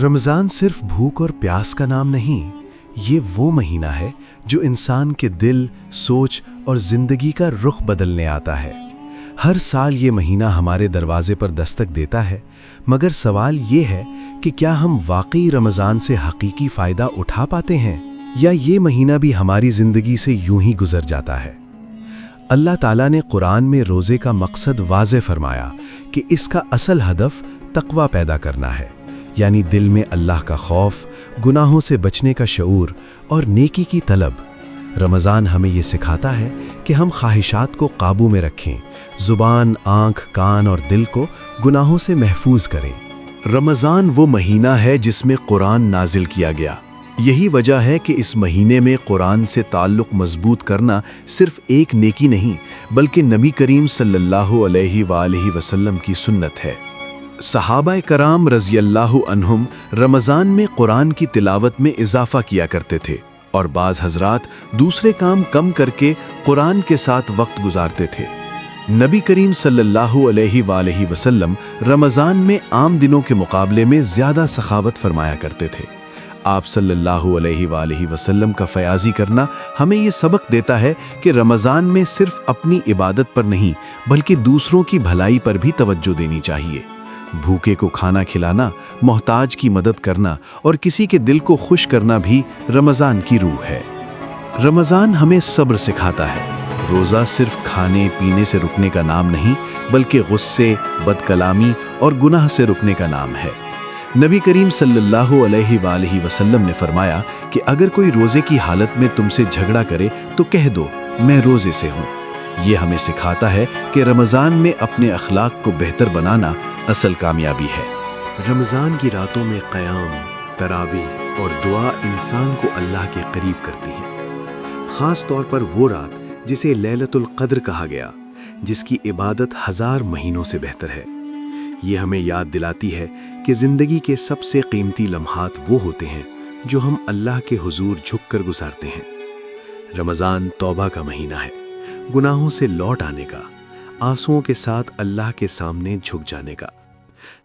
رمضان صرف بھوک اور پیاس کا نام نہیں، یہ وہ مہینہ ہے جو انسان کے دل، سوچ اور زندگی کا رخ بدلنے آتا ہے۔ ہر سال یہ مہینہ ہمارے دروازے پر دستک دیتا ہے، مگر سوال یہ ہے کہ کیا ہم واقعی رمضان سے حقیقی فائدہ اٹھا پاتے ہیں، یا یہ مہینہ بھی ہماری زندگی سے یوں ہی گزر جاتا ہے؟ اللہ تعالیٰ نے قرآن میں روزے کا مقصد واضح فرمایا کہ اس کا اصل ہدف تقوی پیدا کرنا ہے، یعنی دل میں اللہ کا خوف، گناہوں سے بچنے کا شعور اور نیکی کی طلب۔ رمضان ہمیں یہ سکھاتا ہے کہ ہم خواہشات کو قابو میں رکھیں، زبان، آنکھ، کان اور دل کو گناہوں سے محفوظ کریں۔ رمضان وہ مہینہ ہے جس میں قرآن نازل کیا گیا۔ یہی وجہ ہے کہ اس مہینے میں قرآن سے تعلق مضبوط کرنا صرف ایک نیکی نہیں، بلکہ نبی کریم صلی اللہ علیہ وآلہ وسلم کی سنت ہے۔ صحابہ کرام رضی اللہ عنہم رمضان میں قرآن کی تلاوت میں اضافہ کیا کرتے تھے، اور بعض حضرات دوسرے کام کم کر کے قرآن کے ساتھ وقت گزارتے تھے۔ نبی کریم صلی اللہ علیہ وآلہ وسلم رمضان میں عام دنوں کے مقابلے میں زیادہ سخاوت فرمایا کرتے تھے۔ آپ صلی اللہ علیہ وآلہ وسلم کا فیاضی کرنا ہمیں یہ سبق دیتا ہے کہ رمضان میں صرف اپنی عبادت پر نہیں، بلکہ دوسروں کی بھلائی پر بھی توجہ دینی چاہیے۔ بھوکے کو کھانا کھلانا، محتاج کی مدد کرنا اور کسی کے دل کو خوش کرنا بھی رمضان کی روح ہے۔ رمضان ہمیں صبر سکھاتا ہے۔ روزہ صرف کھانے پینے سے رکنے کا نام نہیں، بلکہ غصے، بد کلامی اور گناہ سے رکنے کا نام ہے۔ نبی کریم صلی اللہ علیہ وآلہ وسلم نے فرمایا کہ اگر کوئی روزے کی حالت میں تم سے جھگڑا کرے تو کہہ دو میں روزے سے ہوں۔ یہ ہمیں سکھاتا ہے کہ رمضان میں اپنے اخلاق کو بہتر بنانا اصل کامیابی ہے۔ رمضان کی راتوں میں قیام، تراویح اور دعا انسان کو اللہ کے قریب کرتی ہیں، خاص طور پر وہ رات جسے لیلۃ القدر کہا گیا، جس کی عبادت 1000 مہینوں سے بہتر ہے۔ یہ ہمیں یاد دلاتی ہے کہ زندگی کے سب سے قیمتی لمحات وہ ہوتے ہیں جو ہم اللہ کے حضور جھک کر گزارتے ہیں۔ رمضان توبہ کا مہینہ ہے، گناہوں سے لوٹ آنے کا، آنسوؤں کے ساتھ اللہ کے سامنے جھک جانے کا۔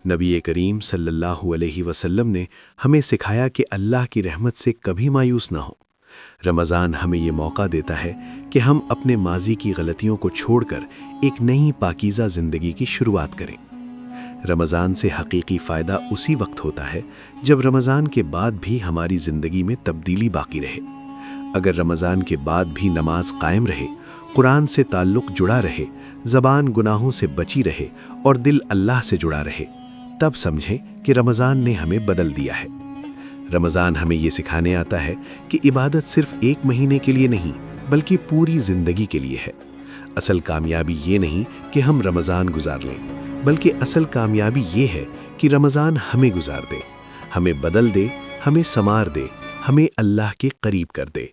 نبی کریم صلی اللہ علیہ وسلم نے ہمیں سکھایا کہ اللہ کی رحمت سے کبھی مایوس نہ ہو۔ رمضان ہمیں یہ موقع دیتا ہے کہ ہم اپنے ماضی کی غلطیوں کو چھوڑ کر ایک نئی پاکیزہ زندگی کی شروعات کریں۔ رمضان سے حقیقی فائدہ اسی وقت ہوتا ہے جب رمضان کے بعد بھی ہماری زندگی میں تبدیلی باقی رہے۔ اگر رمضان کے بعد بھی نماز قائم رہے، قرآن سے تعلق جڑا رہے، زبان گناہوں سے بچی رہے اور دل اللہ سے جڑا رہے، تب سمجھیں کہ رمضان نے ہمیں بدل دیا ہے۔ رمضان ہمیں یہ سکھانے آتا ہے کہ عبادت صرف ایک مہینے کے لیے نہیں، بلکہ پوری زندگی کے لیے ہے۔ اصل کامیابی یہ نہیں کہ ہم رمضان گزار لیں، بلکہ اصل کامیابی یہ ہے کہ رمضان ہمیں گزار دے، ہمیں بدل دے، ہمیں سنوار دے، ہمیں اللہ کے قریب کر دے۔